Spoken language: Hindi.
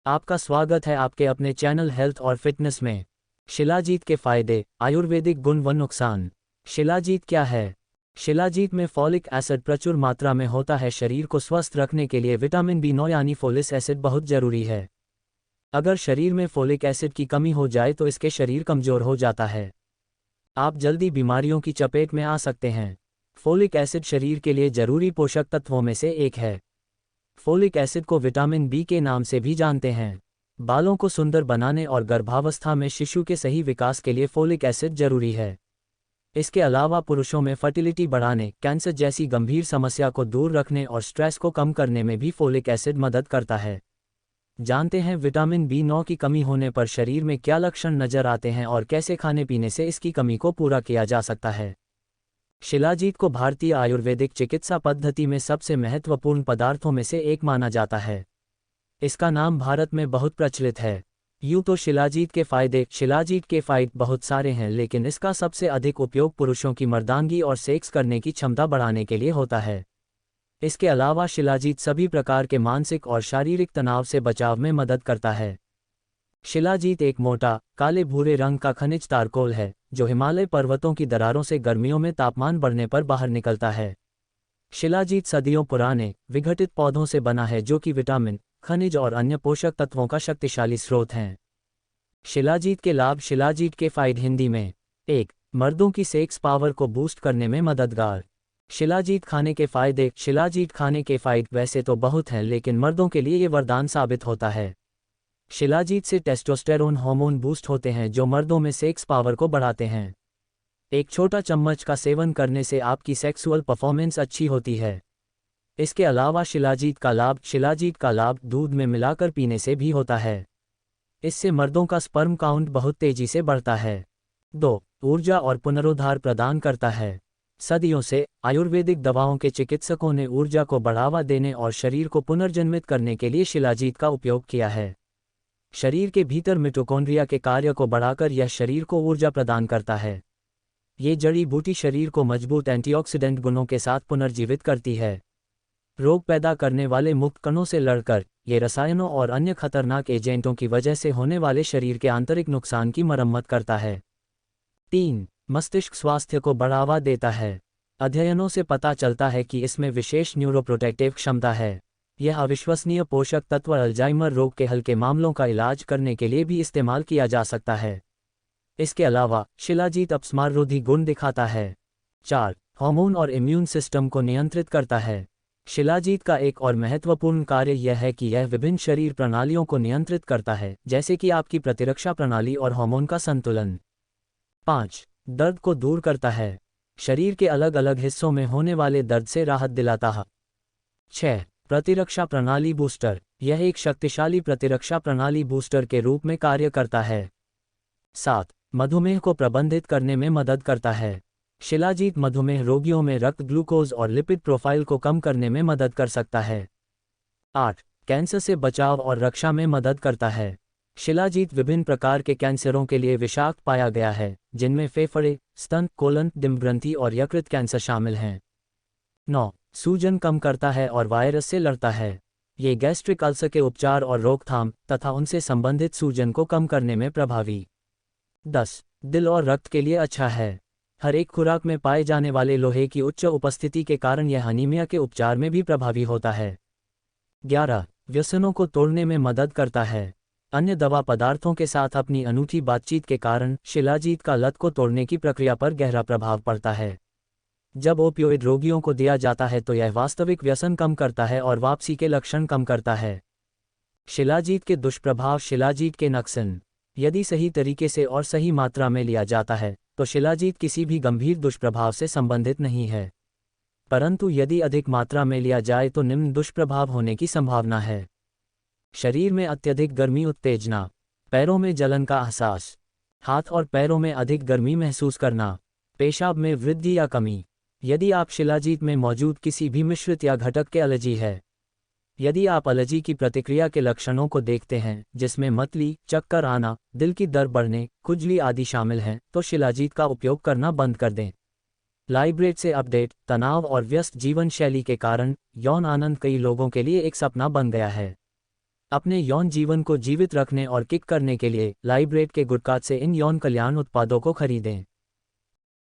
आपका स्वागत है आपके अपने चैनल हेल्थ और फिटनेस में। शिलाजीत के फायदे, आयुर्वेदिक गुण व नुकसान। शिलाजीत क्या है? शिलाजीत में फॉलिक एसिड प्रचुर मात्रा में होता है। शरीर को स्वस्थ रखने के लिए विटामिन B9 यानी फोलिक एसिड बहुत जरूरी है। अगर शरीर में फोलिक एसिड की कमी हो जाए तो इसके शरीर कमजोर हो जाता है। आप जल्दी बीमारियों की चपेट में आ सकते हैं। फोलिक एसिड शरीर के लिए जरूरी पोषक तत्वों में से एक है। फोलिक एसिड को विटामिन बी के नाम से भी जानते हैं। बालों को सुंदर बनाने और गर्भावस्था में शिशु के सही विकास के लिए फोलिक एसिड जरूरी है। इसके अलावा पुरुषों में फर्टिलिटी बढ़ाने, कैंसर जैसी गंभीर समस्या को दूर रखने और स्ट्रेस को कम करने में भी फोलिक एसिड मदद करता है। जानते हैं विटामिन B9 की कमी होने पर शरीर में क्या लक्षण नजर आते हैं और कैसे खाने पीने से इसकी कमी को पूरा किया जा सकता है। शिलाजीत को भारतीय आयुर्वेदिक चिकित्सा पद्धति में सबसे महत्वपूर्ण पदार्थों में से एक माना जाता है। इसका नाम भारत में बहुत प्रचलित है। यूँ तो शिलाजीत के फायदे बहुत सारे हैं, लेकिन इसका सबसे अधिक उपयोग पुरुषों की मर्दानगी और सेक्स करने की क्षमता बढ़ाने के लिए होता है। इसके अलावा शिलाजीत सभी प्रकार के मानसिक और शारीरिक तनाव से बचाव में मदद करता है। शिलाजीत एक मोटा, काले भूरे रंग का खनिज तारकोल है, जो हिमालय पर्वतों की दरारों से गर्मियों में तापमान बढ़ने पर बाहर निकलता है। शिलाजीत सदियों पुराने, विघटित पौधों से बना है जो कि विटामिन, खनिज और अन्य पोषक तत्वों का शक्तिशाली स्रोत हैं। शिलाजीत के लाभ। शिलाजीत के फायदे हिंदी में। 1. मर्दों की सेक्स पावर को बूस्ट करने में मददगार। शिलाजीत खाने के फायदे। शिलाजीत खाने के फायदे वैसे तो बहुत हैं, लेकिन मर्दों के लिए ये वरदान साबित होता है। शिलाजीत से टेस्टोस्टेरोन हार्मोन बूस्ट होते हैं, जो मर्दों में सेक्स पावर को बढ़ाते हैं। एक छोटा चम्मच का सेवन करने से आपकी सेक्सुअल परफॉर्मेंस अच्छी होती है। इसके अलावा शिलाजीत का लाभ दूध में मिलाकर पीने से भी होता है। इससे मर्दों का स्पर्म काउंट बहुत तेजी से बढ़ता है। 2. ऊर्जा और पुनरुद्धार प्रदान करता है। सदियों से आयुर्वेदिक दवाओं के चिकित्सकों ने ऊर्जा को बढ़ावा देने और शरीर को पुनर्जन्मित करने के लिए शिलाजीत का उपयोग किया है। शरीर के भीतर मिटोकॉन्ड्रिया के कार्य को बढ़ाकर यह शरीर को ऊर्जा प्रदान करता है। ये जड़ी बूटी शरीर को मजबूत एंटीऑक्सीडेंट गुणों के साथ पुनर्जीवित करती है। रोग पैदा करने वाले मुक्त कणों से लड़कर ये रसायनों और अन्य खतरनाक एजेंटों की वजह से होने वाले शरीर के आंतरिक नुकसान की मरम्मत करता है। 3. मस्तिष्क स्वास्थ्य को बढ़ावा देता है। अध्ययनों से पता चलता है कि इसमें विशेष न्यूरोप्रोटेक्टिव क्षमता है। यह अविश्वसनीय पोषक तत्व अल्जाइमर रोग के हल्के मामलों का इलाज करने के लिए भी इस्तेमाल किया जा सकता है। इसके अलावा शिलाजीत अपस्माररोधी गुण दिखाता है। 4. हार्मोन और इम्यून सिस्टम को नियंत्रित करता है। शिलाजीत का एक और महत्वपूर्ण कार्य यह है कि यह विभिन्न शरीर प्रणालियों को नियंत्रित करता है, जैसे कि आपकी प्रतिरक्षा प्रणाली और हार्मोन का संतुलन। 5. दर्द को दूर करता है। शरीर के अलग अलग हिस्सों में होने वाले दर्द से राहत दिलाता है। 6. प्रतिरक्षा प्रणाली बूस्टर। यह एक शक्तिशाली प्रतिरक्षा प्रणाली बूस्टर के रूप में कार्य करता है। 7. मधुमेह को प्रबंधित करने में मदद करता है। शिलाजीत मधुमेह रोगियों में रक्त ग्लूकोज और लिपिड प्रोफाइल को कम करने में मदद कर सकता है। 8. कैंसर से बचाव और रक्षा में मदद करता है। शिलाजीत विभिन्न प्रकार के कैंसरों के लिए विषाक्त पाया गया है, जिनमें फेफड़े, स्तन, कोलन, डिम्ब ग्रंथि और यकृत कैंसर शामिल हैं। 9. सूजन कम करता है और वायरस से लड़ता है। ये गैस्ट्रिक अल्सर के उपचार और रोकथाम तथा उनसे संबंधित सूजन को कम करने में प्रभावी। 10. दिल और रक्त के लिए अच्छा है। हर एक खुराक में पाए जाने वाले लोहे की उच्च उपस्थिति के कारण यह अनीमिया के उपचार में भी प्रभावी होता है। 11. व्यसनों को तोड़ने में मदद करता है। अन्य दवा पदार्थों के साथ अपनी अनूठी बातचीत के कारण शिलाजीत का लत को तोड़ने की प्रक्रिया पर गहरा प्रभाव पड़ता है। जब ओपियोइड रोगियों को दिया जाता है तो यह वास्तविक व्यसन कम करता है और वापसी के लक्षण कम करता है। शिलाजीत के दुष्प्रभाव। शिलाजीत के नुकसान। यदि सही तरीके से और सही मात्रा में लिया जाता है तो शिलाजीत किसी भी गंभीर दुष्प्रभाव से संबंधित नहीं है, परंतु यदि अधिक मात्रा में लिया जाए तो निम्न दुष्प्रभाव होने की संभावना है। शरीर में अत्यधिक गर्मी उत्तेजना, पैरों में जलन का एहसास, हाथ और पैरों में अधिक गर्मी महसूस करना, पेशाब में वृद्धि या कमी। यदि आप शिलाजीत में मौजूद किसी भी मिश्रित या घटक के एलर्जी है। यदि आप एलर्जी की प्रतिक्रिया के लक्षणों को देखते हैं, जिसमें मतली, चक्कर आना, दिल की दर बढ़ने, खुजली आदि शामिल हैं, तो शिलाजीत का उपयोग करना बंद कर दें। लाइब्रेट से अपडेट। तनाव और व्यस्त जीवन शैली के कारण यौन आनंद कई लोगों के लिए एक सपना बन गया है। अपने यौन जीवन को जीवित रखने और किक करने के लिए लाइब्रेट के गुटकाट से इन यौन कल्याण उत्पादों को खरीदें।